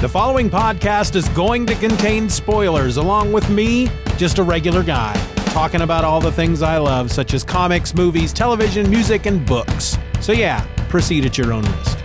The following podcast is going to contain spoilers, along with me, just a regular guy, talking about all the things I love, such as comics, movies, television, music, and books. So yeah, proceed at your own risk.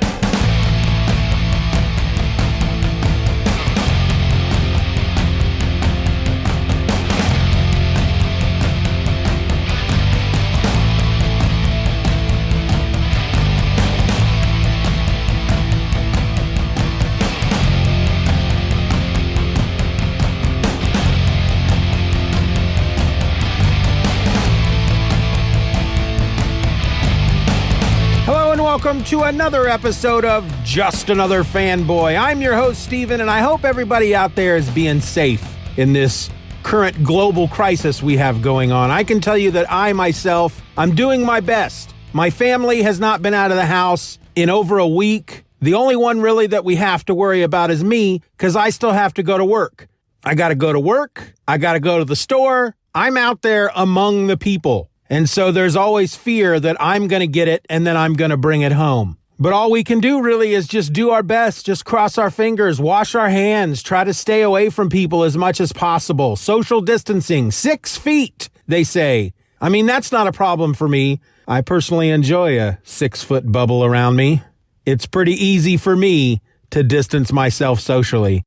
Welcome to another episode of Just Another Fanboy. I'm your host, Steven, and I hope everybody out there is being safe in this current global crisis we have going on. I can tell you that I'm doing my best. My family has not been out of the house in over a week. The only one really that we have to worry about is me, because I still have to go to work. I got to go to work. I got to go to the store. I'm out there among the people. And so there's always fear that I'm going to get it and then I'm going to bring it home. But all we can do really is just do our best, just cross our fingers, wash our hands, try to stay away from people as much as possible. Social distancing, 6 feet, they say. I mean, that's not a problem for me. I personally enjoy a 6-foot bubble around me. It's pretty easy for me to distance myself socially.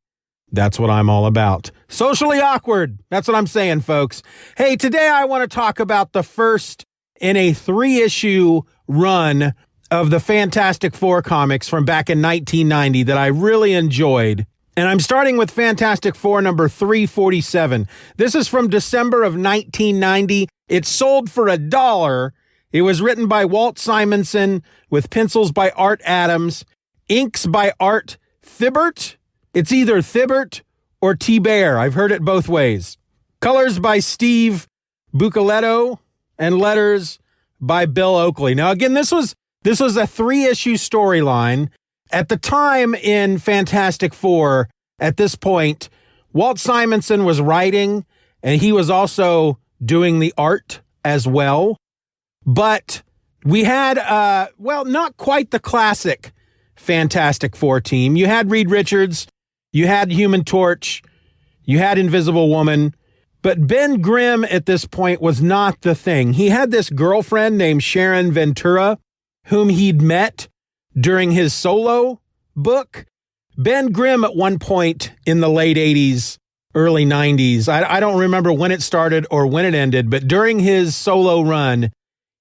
That's what I'm all about. Socially awkward. That's what I'm saying, folks. Hey, today I want to talk about the first in a 3-issue run of the Fantastic Four comics from back in 1990 that I really enjoyed. And I'm starting with Fantastic Four number 347. This is from December of 1990. It sold for $1. It was written by Walt Simonson with pencils by Art Adams, inks by Art Thibert. It's either Thibert or Thibert. I've heard it both ways. Colors by Steve Buccellato and letters by Bill Oakley. Now, again, this was a 3-issue storyline. At the time in Fantastic Four, at this point, Walt Simonson was writing, and he was also doing the art as well. But we had, not quite the classic Fantastic Four team. You had Reed Richards. You had Human Torch, you had Invisible Woman, but Ben Grimm at this point was not the thing. He had this girlfriend named Sharon Ventura, whom he'd met during his solo book. Ben Grimm at one point in the late 80s, early 90s, I don't remember when it started or when it ended, but during his solo run,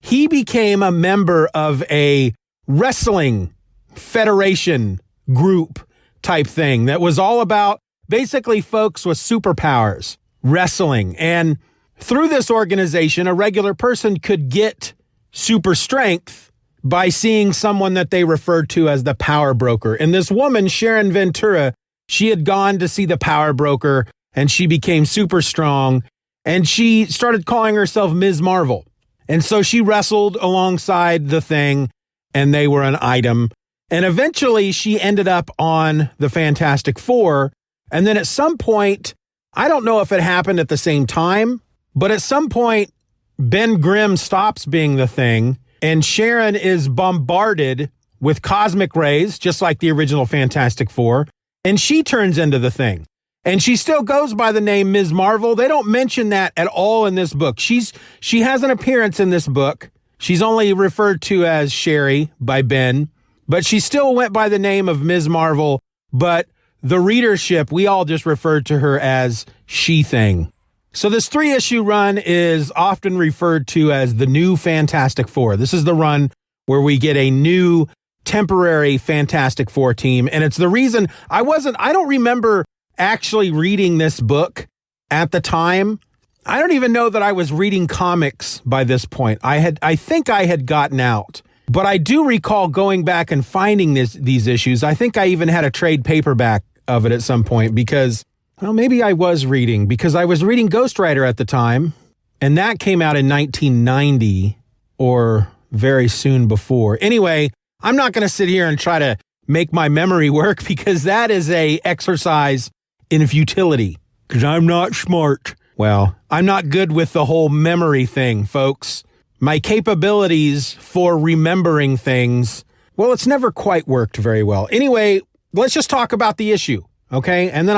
he became a member of a wrestling federation group type thing that was all about basically folks with superpowers, wrestling. And through this organization, a regular person could get super strength by seeing someone that they referred to as the power broker. And this woman, Sharon Ventura, she had gone to see the power broker and she became super strong and she started calling herself Ms. Marvel. And so she wrestled alongside the thing and they were an item. And eventually she ended up on the Fantastic Four. And then at some point, I don't know if it happened at the same time, but at some point, Ben Grimm stops being the thing and Sharon is bombarded with cosmic rays, just like the original Fantastic Four. And she turns into the thing. And she still goes by the name Ms. Marvel. They don't mention that at all in this book. She has an appearance in this book. She's only referred to as Sherry by Ben. But she still went by the name of Ms. Marvel, but the readership, we all just referred to her as She-Thing. So this 3-issue run is often referred to as the new Fantastic Four. This is the run where we get a new temporary Fantastic Four team. And it's the reason I don't remember actually reading this book at the time. I don't even know that I was reading comics by this point. I think I had gotten out. But I do recall going back and finding these issues. I think I even had a trade paperback of it at some point because, well, maybe I was reading because I was reading Ghost Rider at the time. And that came out in 1990 or very soon before. Anyway, I'm not going to sit here and try to make my memory work because that is a exercise in futility because I'm not smart. Well, I'm not good with the whole memory thing, folks. My capabilities for remembering things, well, it's never quite worked very well. Anyway, let's just talk about the issue. okay? And then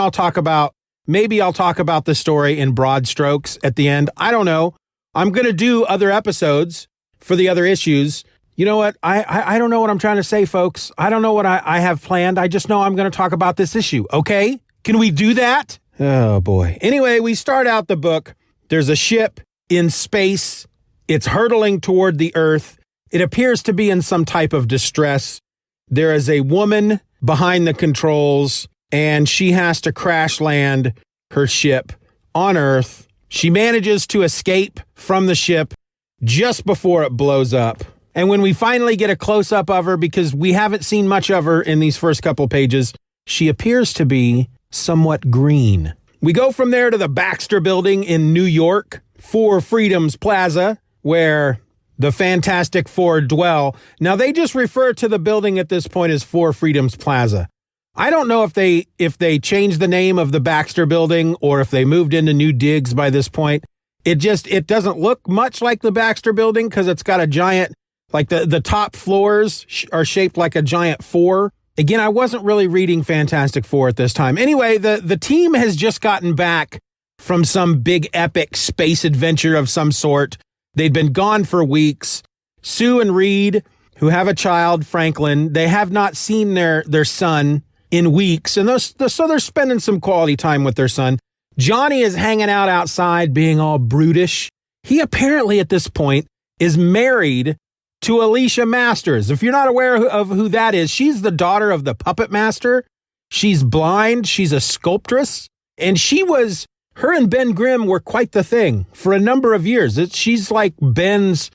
maybe I'll talk about the story in broad strokes at the end. I don't know. I'm going to do other episodes for the other issues. You know what? I don't know what I'm trying to say, folks. I don't know what I have planned. I just know I'm going to talk about this issue, okay? Can we do that? Oh, boy. Anyway, we start out the book. There's a ship in space. It's hurtling toward the Earth. It appears to be in some type of distress. There is a woman behind the controls, and she has to crash land her ship on Earth. She manages to escape from the ship just before it blows up. And when we finally get a close-up of her, because we haven't seen much of her in these first couple pages, she appears to be somewhat green. We go from there to the Baxter Building in New York, 4 Freedoms Plaza, where the Fantastic Four dwell. Now, they just refer to the building at this point as 4 Freedoms Plaza. I don't know if they changed the name of the Baxter Building or if they moved into new digs by this point. It doesn't look much like the Baxter Building because it's got a giant, like the top floors are shaped like a giant 4. Again, I wasn't really reading Fantastic Four at this time. Anyway, the team has just gotten back from some big epic space adventure of some sort. They'd been gone for weeks. Sue and Reed, who have a child, Franklin, they have not seen their son in weeks. And so they're spending some quality time with their son. Johnny is hanging out outside being all brutish. He apparently at this point is married to Alicia Masters. If you're not aware of who that is, she's the daughter of the puppet master. She's blind. She's a sculptress. And her and Ben Grimm were quite the thing for a number of years. She's like Ben's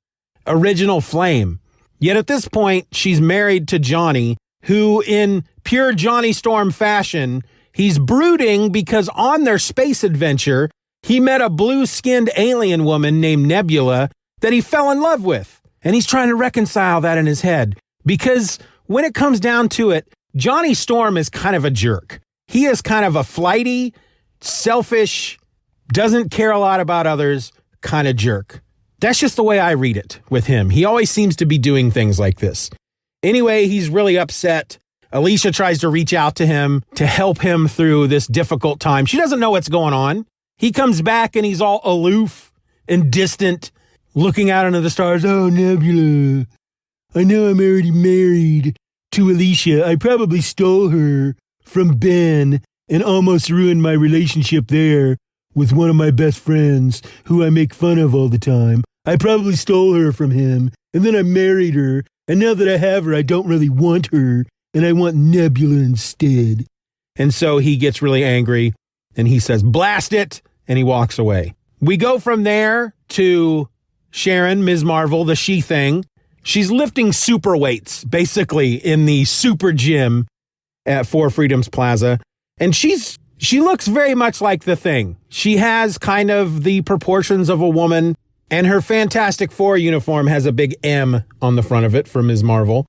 original flame. Yet at this point, she's married to Johnny, who in pure Johnny Storm fashion, he's brooding because on their space adventure, he met a blue-skinned alien woman named Nebula that he fell in love with. And he's trying to reconcile that in his head because when it comes down to it, Johnny Storm is kind of a jerk. He is kind of a flighty, selfish, doesn't care a lot about others kind of jerk. That's just the way I read it with him. He always seems to be doing things like this. Anyway, he's really upset. Alicia tries to reach out to him to help him through this difficult time. She doesn't know what's going on. He comes back and he's all aloof and distant, looking out into the stars. Oh, Nebula, I know I'm already married to Alicia. I probably stole her from Ben and almost ruined my relationship there with one of my best friends who I make fun of all the time. I probably stole her from him, and then I married her, and now that I have her, I don't really want her, and I want Nebula instead. And so he gets really angry, and he says, blast it, and he walks away. We go from there to Sharon, Ms. Marvel, the she-thing. She's lifting super weights, basically, in the super gym at 4 Freedoms Plaza. And she looks very much like the Thing. She has kind of the proportions of a woman, and her Fantastic Four uniform has a big M on the front of it for Ms. Marvel.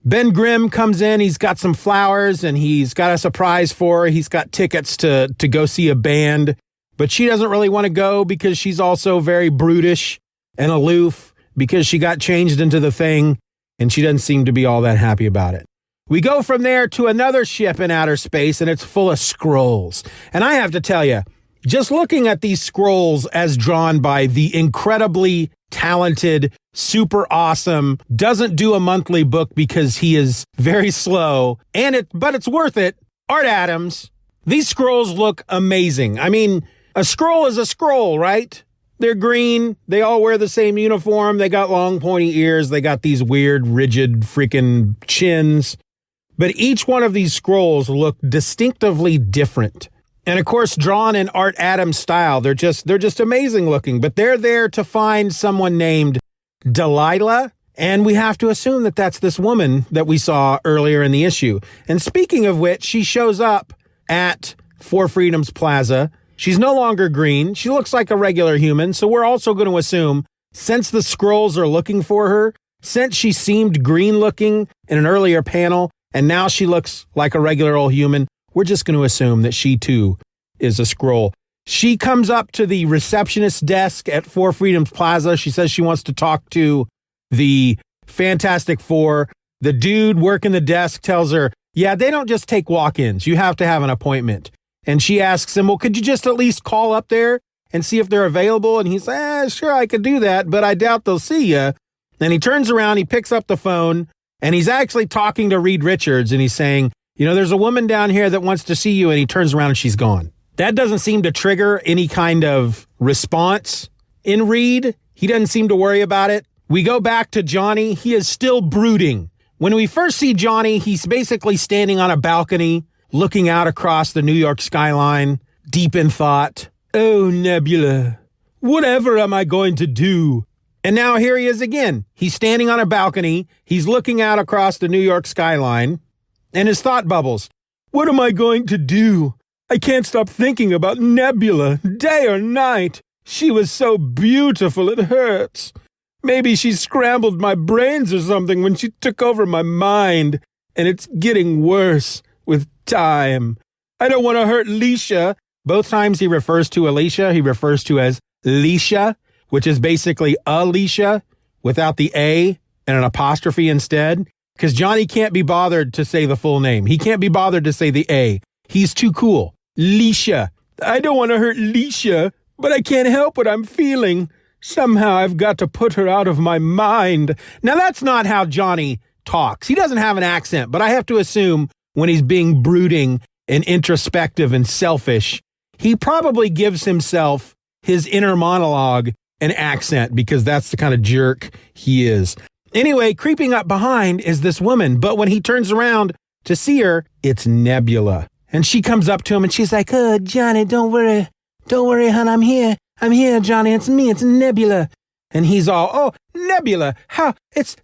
Ben Grimm comes in. He's got some flowers, and he's got a surprise for her. He's got tickets to go see a band, but she doesn't really want to go because she's also very brutish and aloof because she got changed into the Thing, and she doesn't seem to be all that happy about it. We go from there to another ship in outer space, and it's full of Skrulls. And I have to tell you, just looking at these Skrulls as drawn by the incredibly talented, super awesome, doesn't do a monthly book because he is very slow, but it's worth it, Art Adams. These Skrulls look amazing. I mean, a Skrull is a Skrull, right? They're green. They all wear the same uniform. They got long, pointy ears. They got these weird, rigid, freaking chins. But each one of these Skrulls look distinctively different. And of course, drawn in Art Adams style, they're just amazing looking. But they're there to find someone named Delilah. And we have to assume that that's this woman that we saw earlier in the issue. And speaking of which, she shows up at 4 Freedoms Plaza. She's no longer green. She looks like a regular human. So we're also going to assume, since the Skrulls are looking for her, since she seemed green looking in an earlier panel, and now she looks like a regular old human, we're just going to assume that she too is a Skrull. She comes up to the receptionist desk at 4 Freedoms Plaza. She says she wants to talk to the Fantastic Four. The dude working the desk tells her, Yeah, they don't just take walk-ins. You have to have an appointment. And she asks him, well, could you just at least call up there and see if they're available? And he's like, sure, I could do that, but I doubt they'll see you. And he turns around, he picks up the phone, and he's actually talking to Reed Richards, and he's saying, there's a woman down here that wants to see you, and he turns around and she's gone. That doesn't seem to trigger any kind of response in Reed. He doesn't seem to worry about it. We go back to Johnny. He is still brooding. When we first see Johnny, he's basically standing on a balcony, looking out across the New York skyline, deep in thought. Oh, Nebula, whatever am I going to do? And now here he is again. He's standing on a balcony. He's looking out across the New York skyline, and his thought bubbles. What am I going to do? I can't stop thinking about Nebula, day or night. She was so beautiful, it hurts. Maybe she scrambled my brains or something when she took over my mind, and it's getting worse with time. I don't want to hurt Leisha. Both times he refers to Alicia, he refers to as Leisha, which is basically Alicia without the A and an apostrophe instead, because Johnny can't be bothered to say the full name. He can't be bothered to say the A. He's too cool. Leisha. I don't want to hurt Leisha, but I can't help what I'm feeling. Somehow I've got to put her out of my mind. Now, that's not how Johnny talks. He doesn't have an accent, but I have to assume when he's being brooding and introspective and selfish, he probably gives himself his inner monologue an accent because that's the kind of jerk he is. Anyway, creeping up behind is this woman, but when he turns around to see her, it's Nebula. And she comes up to him and she's like, oh, Johnny, don't worry. Don't worry, hon, I'm here. I'm here, Johnny. It's me. It's Nebula. And he's all, oh, Nebula,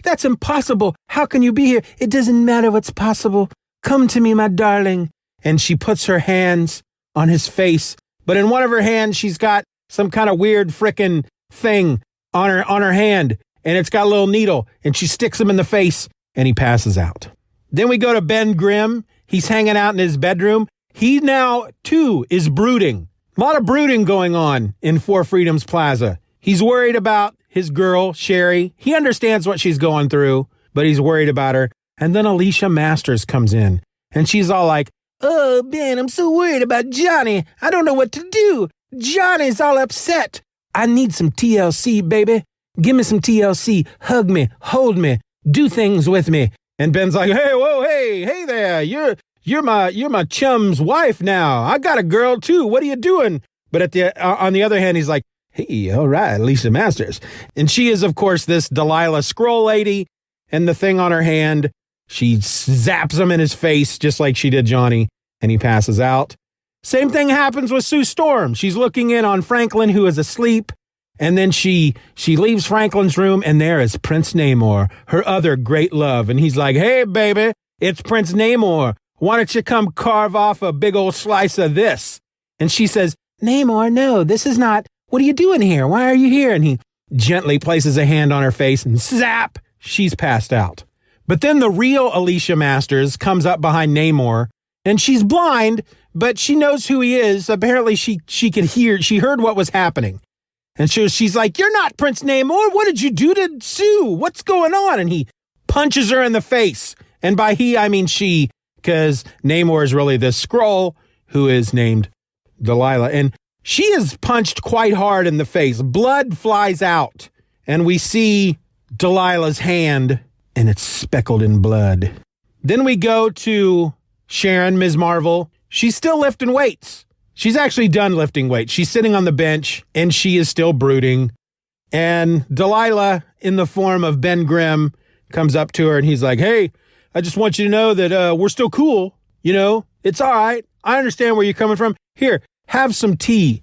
that's impossible. How can you be here? It doesn't matter what's possible. Come to me, my darling. And she puts her hands on his face. But in one of her hands, she's got some kind of weird frickin' thing on her hand. And it's got a little needle. And she sticks him in the face and he passes out. Then we go to Ben Grimm. He's hanging out in his bedroom. He now, too, is brooding. A lot of brooding going on in Four Freedoms Plaza. He's worried about his girl, Sherry. He understands what she's going through, but he's worried about her. And then Alicia Masters comes in, and she's all like, oh, Ben, I'm so worried about Johnny. I don't know what to do. Johnny's all upset. I need some TLC, baby. Give me some TLC. Hug me. Hold me. Do things with me. And Ben's like, hey, whoa, hey there. You're my chum's wife now. I got a girl too. What are you doing? But on the other hand, he's like, hey, all right, Lisa Masters. And she is, of course, this Delilah Skrull lady. And the thing on her hand, she zaps him in his face just like she did Johnny. And he passes out. Same thing happens with Sue Storm. She's looking in on Franklin, who is asleep. And then she leaves Franklin's room, and there is Prince Namor, her other great love. And he's like, hey, baby, it's Prince Namor. Why don't you come carve off a big old slice of this? And she says, Namor, no, this is not. What are you doing here? Why are you here? And he gently places a hand on her face and zap, she's passed out. But then the real Alicia Masters comes up behind Namor, and she's blind, but she knows who he is. Apparently she could hear, she heard what was happening. And she's like, you're not Prince Namor. What did you do to Sue? What's going on? And he punches her in the face. And by he, I mean she, because Namor is really this Skrull who is named Delilah. And she is punched quite hard in the face. Blood flies out. And we see Delilah's hand, and it's speckled in blood. Then we go to Sharon, Ms. Marvel. She's still lifting weights. She's actually done lifting weights. She's sitting on the bench, and she is still brooding. And Delilah, in the form of Ben Grimm, comes up to her, and he's like, hey, I just want you to know that we're still cool. You know, it's all right. I understand where you're coming from. Here, have some tea.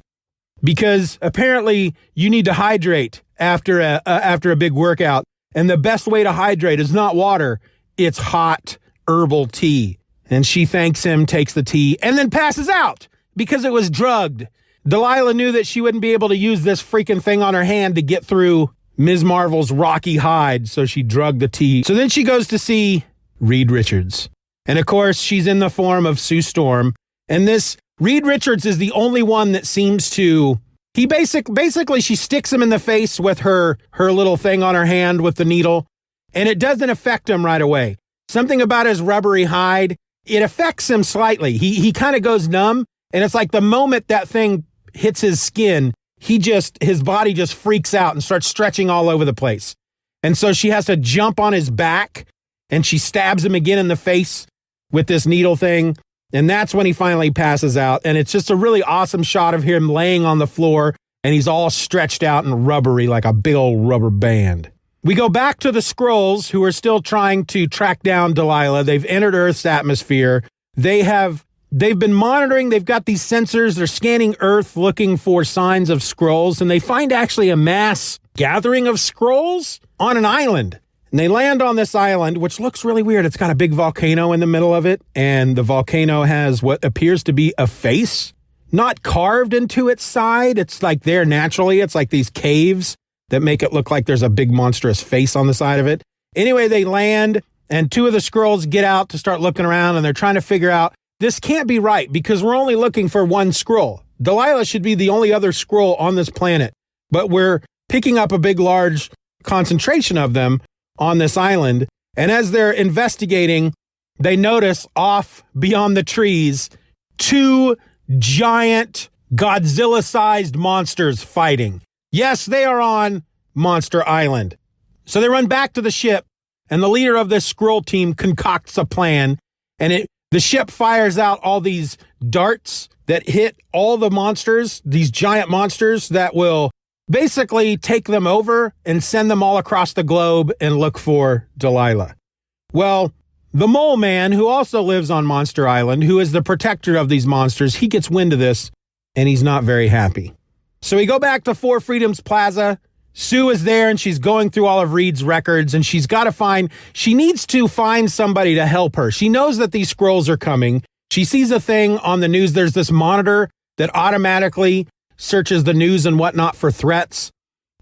Because apparently you need to hydrate after a big workout. And the best way to hydrate is not water. It's hot herbal tea. And she thanks him, takes the tea, and then passes out. Because it was drugged. Delilah knew that she wouldn't be able to use this freaking thing on her hand to get through Ms. Marvel's rocky hide, so she drugged the tea. So then she goes to see Reed Richards. And of course, she's in the form of Sue Storm. And this Reed Richards is the only one that seems to... Basically, she sticks him in the face with her little thing on her hand with the needle. And it doesn't affect him right away. Something about his rubbery hide it affects him slightly. He kind of goes numb, and it's like the moment that thing hits his skin, his body just freaks out and starts stretching all over the place. And so she has to jump on his back, and she stabs him again in the face with this needle thing. And that's when he finally passes out. And it's just a really awesome shot of him laying on the floor, and he's all stretched out and rubbery like a big old rubber band. We go back to the Skrulls, who are still trying to track down Delilah. They've entered Earth's atmosphere. They've been monitoring. They've got these sensors. They're scanning Earth looking for signs of Skrulls, and they find actually a mass gathering of Skrulls on an island. And they land on this island, which looks really weird. It's got a big volcano in the middle of it, and the volcano has what appears to be a face, not carved into its side. It's like there naturally. It's like these caves that make it look like there's a big monstrous face on the side of it. Anyway, they land, and two of the Skrulls get out to start looking around, and they're trying to figure out, this can't be right because we're only looking for one Skrull. Delilah should be the only other Skrull on this planet, but we're picking up a big, large concentration of them on this island. And as they're investigating, they notice off beyond the trees, two giant Godzilla-sized monsters fighting. Yes, they are on Monster Island. So they run back to the ship, and the leader of this Skrull team concocts a plan, and the ship fires out all these darts that hit all the monsters, these giant monsters that will basically take them over and send them all across the globe and look for Delilah. Well, the mole man, who also lives on Monster Island, who is the protector of these monsters, he gets wind of this, and he's not very happy. So we go back to Four Freedoms Plaza. Sue is there, and she's going through all of Reed's records, and she needs to find somebody to help her. She knows that these Skrulls are coming. She sees a thing on the news. There's this monitor that automatically searches the news and whatnot for threats.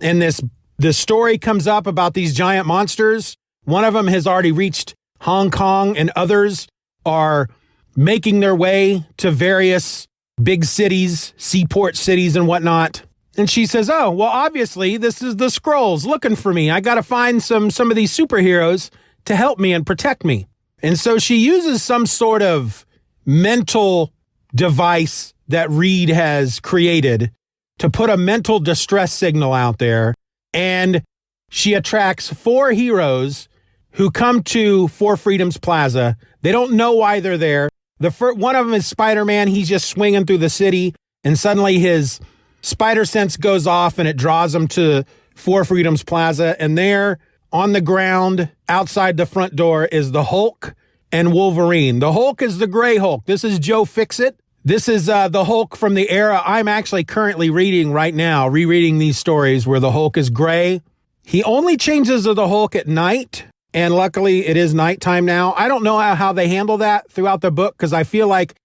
And this story comes up about these giant monsters. One of them has already reached Hong Kong, and others are making their way to various big cities, seaport cities and whatnot. And she says, oh, well, obviously this is the Skrulls looking for me. I got to find some of these superheroes to help me and protect me. And so she uses some sort of mental device that Reed has created to put a mental distress signal out there. And she attracts four heroes who come to Four Freedoms Plaza. They don't know why they're there. One of them is Spider-Man. He's just swinging through the city, and suddenly his spider sense goes off, and it draws him to Four Freedoms Plaza. And there on the ground outside the front door is the Hulk and Wolverine. The Hulk is the Gray Hulk. This is Joe Fixit. This is the Hulk from the era I'm actually currently reading right now, rereading these stories where the Hulk is gray. He only changes to the Hulk at night. And luckily, it is nighttime now. I don't know how they handle that throughout the book, because I feel like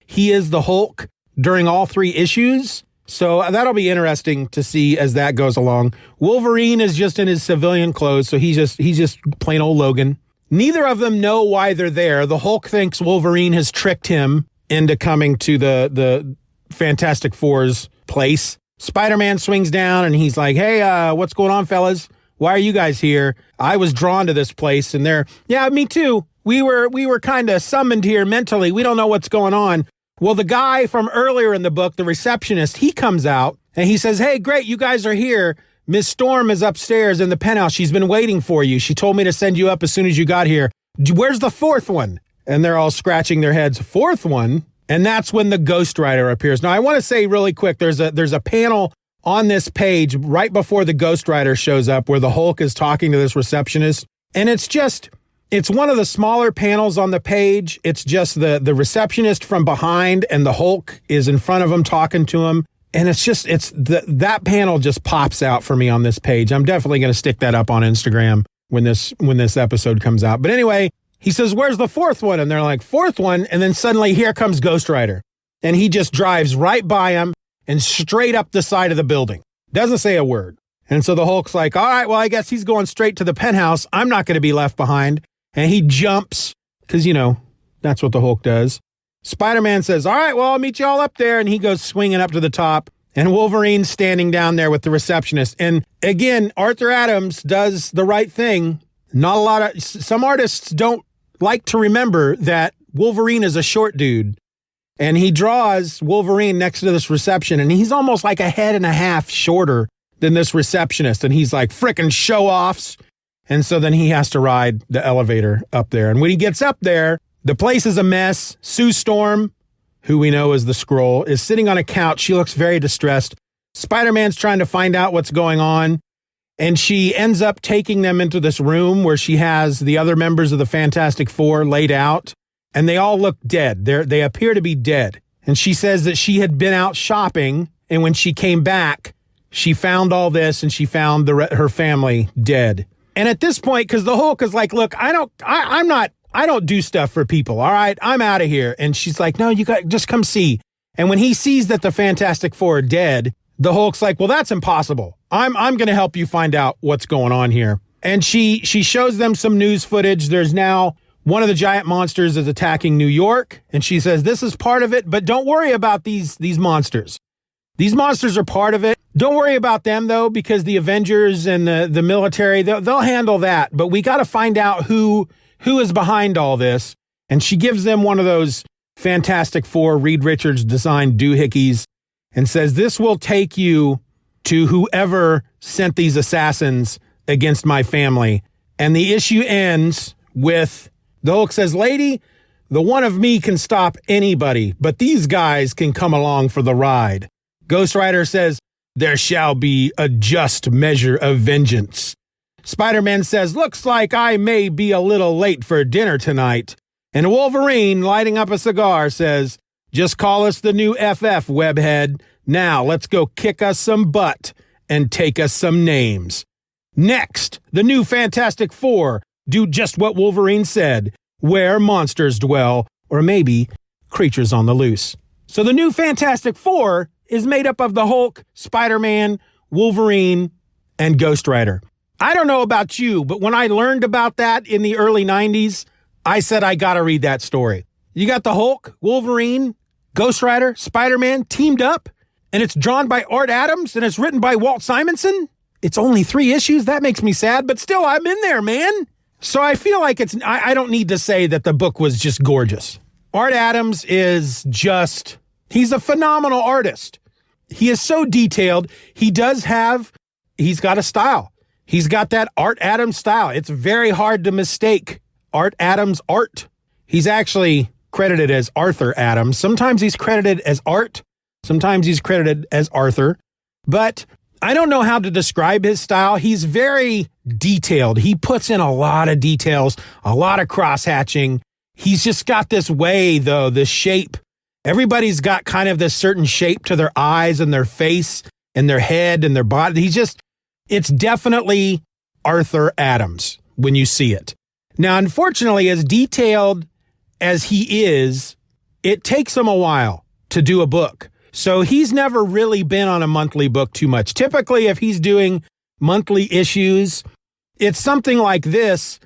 he is the Hulk during all three issues. So that'll be interesting to see as that goes along. Wolverine is just in his civilian clothes, so he's just plain old Logan. Neither of them know why they're there. The Hulk thinks Wolverine has tricked him into coming to the Fantastic Four's place. Spider-Man swings down, and he's like, hey, what's going on, fellas? Why are you guys here? I was drawn to this place, and yeah, me too. We were kind of summoned here mentally. We don't know what's going on. Well, the guy from earlier in the book, the receptionist, he comes out, and he says, hey, great, you guys are here. Miss Storm is upstairs in the penthouse. She's been waiting for you. She told me to send you up as soon as you got here. Where's the fourth one? And they're all scratching their heads. Fourth one? And that's when the Ghost Rider appears. Now, I want to say really quick, there's a panel on this page right before the Ghost Rider shows up where the Hulk is talking to this receptionist. And it's one of the smaller panels on the page. It's just the receptionist from behind, and the Hulk is in front of him talking to him. And that panel just pops out for me on this page. I'm definitely going to stick that up on Instagram when this episode comes out. But anyway, he says, where's the fourth one? And they're like, fourth one? And then suddenly here comes Ghost Rider. And he just drives right by him and straight up the side of the building. Doesn't say a word. And so the Hulk's like, all right, well, I guess he's going straight to the penthouse. I'm not going to be left behind. And he jumps, because, that's what the Hulk does. Spider-Man says, all right, well, I'll meet you all up there. And he goes swinging up to the top. And Wolverine's standing down there with the receptionist. And again, Arthur Adams does the right thing. Some artists don't like to remember that Wolverine is a short dude. And he draws Wolverine next to this reception, and he's almost like a head and a half shorter than this receptionist. And he's like, frickin' show-offs. And so then he has to ride the elevator up there. And when he gets up there, the place is a mess. Sue Storm, who we know is the Skrull, is sitting on a couch. She looks very distressed. Spider-Man's trying to find out what's going on. And she ends up taking them into this room where she has the other members of the Fantastic Four laid out. And they all look dead. They appear to be dead. And she says that she had been out shopping, and when she came back, she found all this, and she found her family dead. And at this point, because the Hulk is like, look, I don't do stuff for people, all right? I'm out of here. And she's like, no, you got just come see. And when he sees that the Fantastic Four are dead, the Hulk's like, well, that's impossible. I'm going to help you find out what's going on here. And she shows them some news footage. There's now one of the giant monsters is attacking New York, and she says, this is part of it, but don't worry about these monsters. These monsters are part of it. Don't worry about them, though, because the Avengers and the military, they'll handle that. But we got to find out who is behind all this. And she gives them one of those Fantastic Four Reed Richards designed doohickeys and says, this will take you to whoever sent these assassins against my family. And the issue ends with the Hulk says, lady, the one of me can stop anybody, but these guys can come along for the ride. Ghost Rider says, there shall be a just measure of vengeance. Spider-Man says, looks like I may be a little late for dinner tonight. And Wolverine, lighting up a cigar, says, just call us the new FF, webhead. Now let's go kick us some butt and take us some names. Next, the new Fantastic Four do just what Wolverine said, where monsters dwell, or maybe creatures on the loose. So the new Fantastic Four is made up of the Hulk, Spider-Man, Wolverine, and Ghost Rider. I don't know about you, but when I learned about that in the early 90s, I said I gotta read that story. You got the Hulk, Wolverine, Ghost Rider, Spider-Man teamed up, and it's drawn by Art Adams, and it's written by Walt Simonson. It's only 3 issues. That makes me sad, but still, I'm in there, man. So I feel like I don't need to say that the book was just gorgeous. Art Adams is he's a phenomenal artist. He is so detailed. He's got a style. He's got that Art Adams style. It's very hard to mistake Art Adams' art. He's actually credited as Arthur Adams. Sometimes he's credited as Art. Sometimes he's credited as Arthur. But I don't know how to describe his style. He's very detailed. He puts in a lot of details, a lot of cross-hatching. He's just got this way, though, this shape. Everybody's got kind of this certain shape to their eyes and their face and their head and their body. It's definitely Arthur Adams when you see it. Now, unfortunately, as detailed as he is, it takes him a while to do a book. So he's never really been on a monthly book too much. Typically, if he's doing monthly issues, it's something like this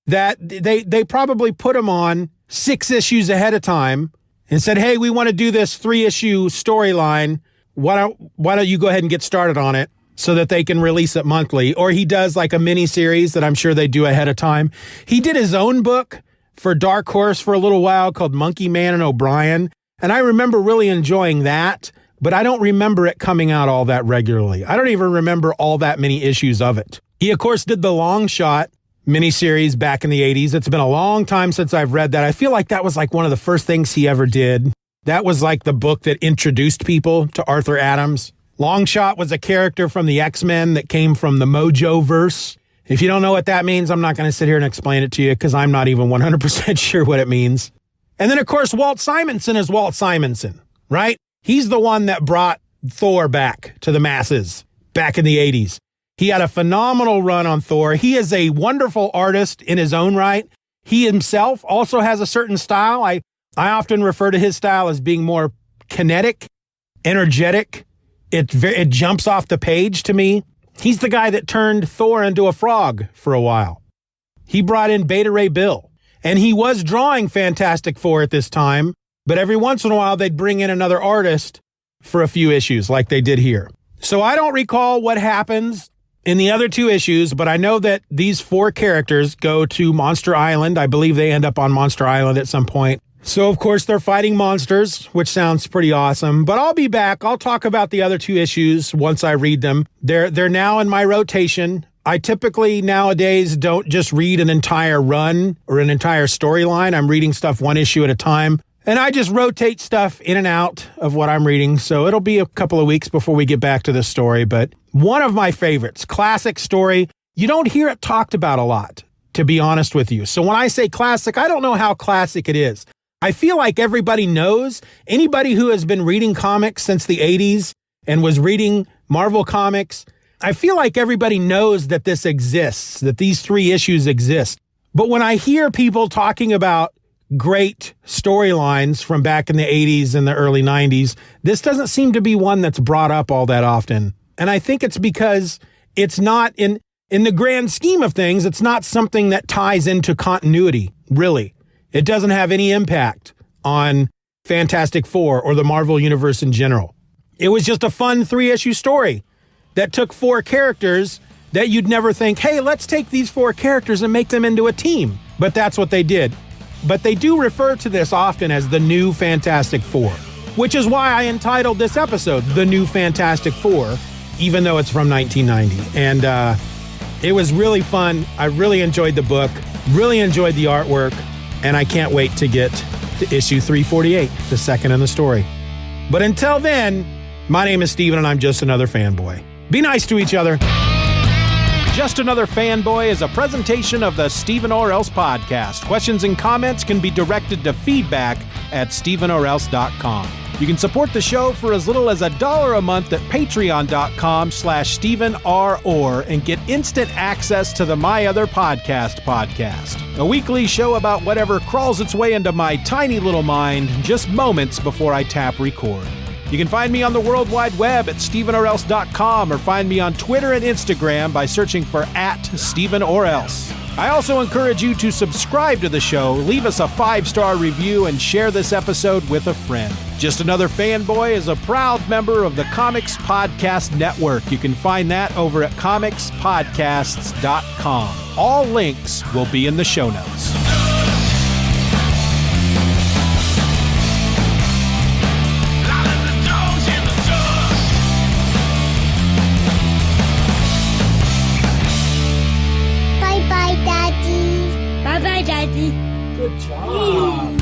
that they probably put him on 6 issues ahead of time and said, hey, we want to do this 3-issue storyline. Why don't you go ahead and get started on it so that they can release it monthly? Or he does like a mini series that I'm sure they do ahead of time. He did his own book for Dark Horse for a little while called Monkey Man and O'Brien. And I remember really enjoying that, but I don't remember it coming out all that regularly. I don't even remember all that many issues of it. He, of course, did the Long Shot miniseries back in the 80s. It's been a long time since I've read that. I feel like that was like one of the first things he ever did. That was like the book that introduced people to Arthur Adams. Long Shot was a character from the X-Men that came from the Mojo-verse. If you don't know what that means, I'm not going to sit here and explain it to you because I'm not even 100% sure what it means. And then, of course, Walt Simonson is Walt Simonson, right? He's the one that brought Thor back to the masses back in the 80s. He had a phenomenal run on Thor. He is a wonderful artist in his own right. He himself also has a certain style. I often refer to his style as being more kinetic, energetic. It jumps off the page to me. He's the guy that turned Thor into a frog for a while. He brought in Beta Ray Bill. And he was drawing Fantastic Four at this time, but every once in a while they'd bring in another artist for a few issues like they did here. So I don't recall what happens in the other 2 issues, but I know that these 4 characters go to Monster Island. I believe they end up on Monster Island at some point. So, of course, they're fighting monsters, which sounds pretty awesome. But I'll be back. I'll talk about the other two issues once I read them. They're now in my rotation. I typically nowadays don't just read an entire run or an entire storyline. I'm reading stuff one issue at a time. And I just rotate stuff in and out of what I'm reading. So it'll be a couple of weeks before we get back to this story. But one of my favorites, classic story. You don't hear it talked about a lot, to be honest with you. So when I say classic, I don't know how classic it is. I feel like everybody knows. Anybody who has been reading comics since the 80s and was reading Marvel comics, I feel like everybody knows that this exists, that these 3 issues exist. But when I hear people talking about great storylines from back in the 80s and the early 90s, this doesn't seem to be one that's brought up all that often. And I think it's because it's not, in the grand scheme of things, it's not something that ties into continuity, really. It doesn't have any impact on Fantastic Four or the Marvel Universe in general. It was just a fun 3-issue story that took 4 characters that you'd never think, hey, let's take these 4 characters and make them into a team. But that's what they did. But they do refer to this often as the New Fantastic Four, which is why I entitled this episode The New Fantastic Four, even though it's from 1990. And it was really fun. I really enjoyed the book, really enjoyed the artwork. And I can't wait to get to issue 348, the second in the story. But until then, my name is Steven and I'm just another fanboy. Be nice to each other. Just Another Fanboy is a presentation of the Steven or Else podcast. Questions and comments can be directed to feedback@stevenorelse.com. You can support the show for as little as $1 a month at patreon.com/StevenRor and get instant access to the My Other podcast, a weekly show about whatever crawls its way into my tiny little mind just moments before I tap record. You can find me on the World Wide Web at stevenorelse.com or find me on Twitter and Instagram by searching for @StevenOrElse. I also encourage you to subscribe to the show, leave us a 5-star review, and share this episode with a friend. Just Another Fanboy is a proud member of the Comics Podcast Network. You can find that over at comicspodcasts.com. All links will be in the show notes. Bye-bye, Daddy. Bye-bye, Daddy. Good job.